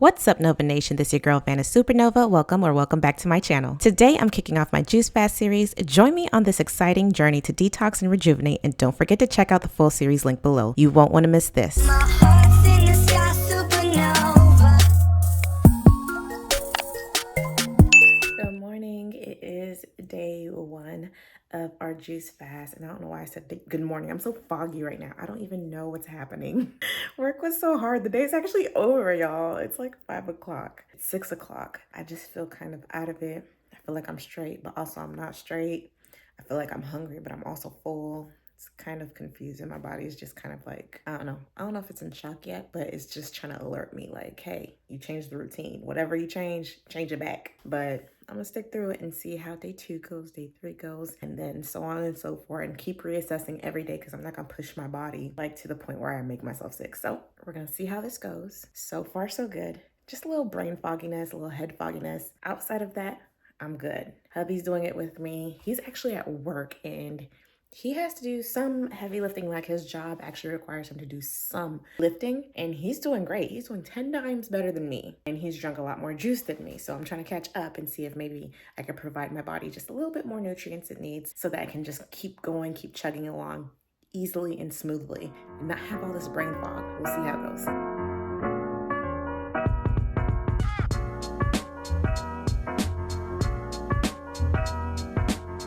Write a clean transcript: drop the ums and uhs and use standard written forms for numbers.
What's up, Nova Nation? This is your girl, Vana Supernova. Welcome back to my channel. Today, I'm kicking off my Juice Fast series. Join me on this exciting journey to detox and rejuvenate, and don't forget to check out the full series link below. You won't want to miss this. My heart's in the sky, supernova. Good morning. It is day one of our Juice Fast, and I don't know why I said good morning. I'm so foggy right now. I don't even know what's happening. Work was so hard. The day's actually over, y'all. It's like 5 o'clock. It's 6 o'clock. I just feel kind of out of it. I feel like I'm straight, but also I'm not straight. I feel like I'm hungry, but I'm also full. It's kind of confusing. My body is just kind of like, I don't know. I don't know if it's in shock yet, but it's just trying to alert me like, hey, you changed the routine. Whatever you change it back. But I'm gonna stick through it and see how day 2 goes, day 3 goes, and then so on and so forth, and keep reassessing every day because I'm not gonna push my body like to the point where I make myself sick. So we're gonna see how this goes. So far, so good. Just a little brain fogginess, a little head fogginess. Outside of that, I'm good. Hubby's doing it with me. He's actually at work and he has to do some heavy lifting, like his job actually requires him to do some lifting, and he's doing great. He's doing 10 times better than me, and he's drunk a lot more juice than me. So I'm trying to catch up and see if maybe I could provide my body just a little bit more nutrients it needs so that I can just keep going, keep chugging along easily and smoothly and not have all this brain fog. We'll see how it goes.